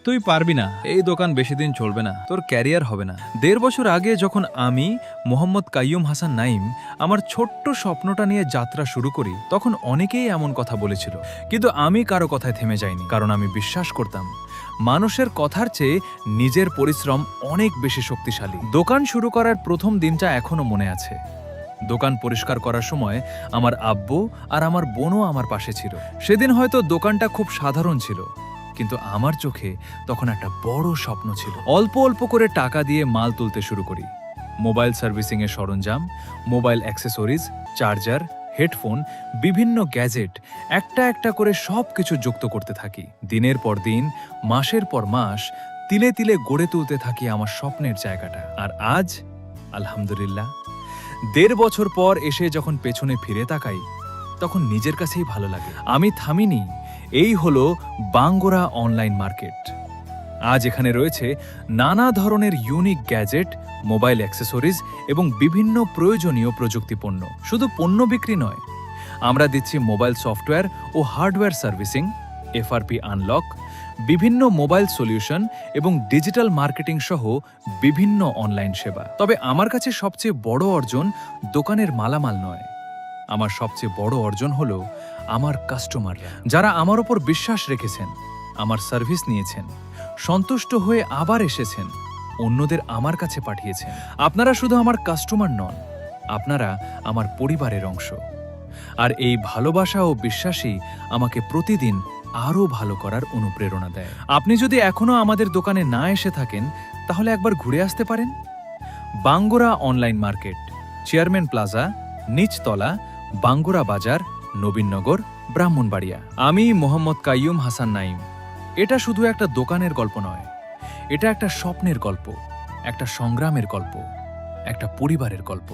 তুই পারবি না, এই দোকান বেশি দিন চলবে না, তোর ক্যারিয়ার হবে না। 1.5 বছর আগে যখন আমি মোহাম্মদ কাইয়ুম হাসান নাইম আমার ছোট্ট স্বপ্নটা নিয়ে যাত্রা শুরু করি, তখন অনেকেই এমন কথা বলেছিল, কিন্তু আমি কারো কথায় থেমে যাইনি। কারণ আমি বিশ্বাস করতাম মানুষের কথার চেয়ে নিজের পরিশ্রম অনেক বেশি শক্তিশালী। দোকান শুরু করার প্রথম দিনটা এখনো মনে আছে। দোকান পরিষ্কার করার সময় আমার আব্বু আর আমার বোনও আমার পাশে ছিল। সেদিন হয়তো দোকানটা খুব সাধারণ ছিল, কিন্তু আমার চোখে তখন একটা বড় স্বপ্ন ছিল। অল্প অল্প করে টাকা দিয়ে মাল তুলতে শুরু করি। মোবাইল সার্ভিসিং এর সরঞ্জাম, মোবাইল অ্যাক্সেসরিজ, চার্জার, হেডফোন, বিভিন্ন গ্যাজেট একটা একটা করে সবকিছু যুক্ত করতে থাকি। দিনের পর দিন, মাসের পর মাস তিলে তিলে গড়ে তুলতে থাকি আমার স্বপ্নের জায়গাটা। আর আজ আলহামদুলিল্লাহ 1.5 বছর পর এসে যখন পেছনে ফিরে তাকাই, তখন নিজের কাছেই ভালো লাগে। আমি থামিনি। এই হলো বাঙ্গোরা অনলাইন মার্কেট। আজ এখানে রয়েছে নানা ধরনের ইউনিক গ্যাজেট, মোবাইল অ্যাক্সেসরিজ এবং বিভিন্ন প্রয়োজনীয় প্রযুক্তি পণ্য। শুধু পণ্য বিক্রি নয়, আমরা দিচ্ছি মোবাইল সফটওয়্যার ও হার্ডওয়্যার সার্ভিসিং, এফআরপি আনলক, বিভিন্ন মোবাইল সলিউশন এবং ডিজিটাল মার্কেটিং সহ বিভিন্ন অনলাইন সেবা। তবে আমার কাছে সবচেয়ে বড় অর্জন দোকানের মালামাল নয়। আমার সবচেয়ে বড় অর্জন হলো আমার কাস্টমাররা, যারা আমার ওপর বিশ্বাস রেখেছেন, আমার সার্ভিস নিয়েছেন, সন্তুষ্ট হয়ে আবার এসেছেন, অন্যদের আমার কাছে পাঠিয়েছেন। আপনারা শুধু আমার কাস্টমার নন, আপনারা আমার পরিবারের অংশ। আর এই ভালোবাসা ও বিশ্বাসই আমাকে প্রতিদিন আরও ভালো করার অনুপ্রেরণা দেয়। আপনি যদি এখনো আমাদের দোকানে না এসে থাকেন, তাহলে একবার ঘুরে আসতে পারেন। Bangora online market, chairman plaza, নিচতলা, বাঙ্গোরা বাজার, নবীননগর, ব্রাহ্মণবাড়িয়া। আমি মোহাম্মদ কাইয়ুম হাসান নাইম। এটা শুধু একটা দোকানের গল্প নয়, এটা একটা স্বপ্নের গল্প, একটা সংগ্রামের গল্প, একটা পরিবারের গল্প।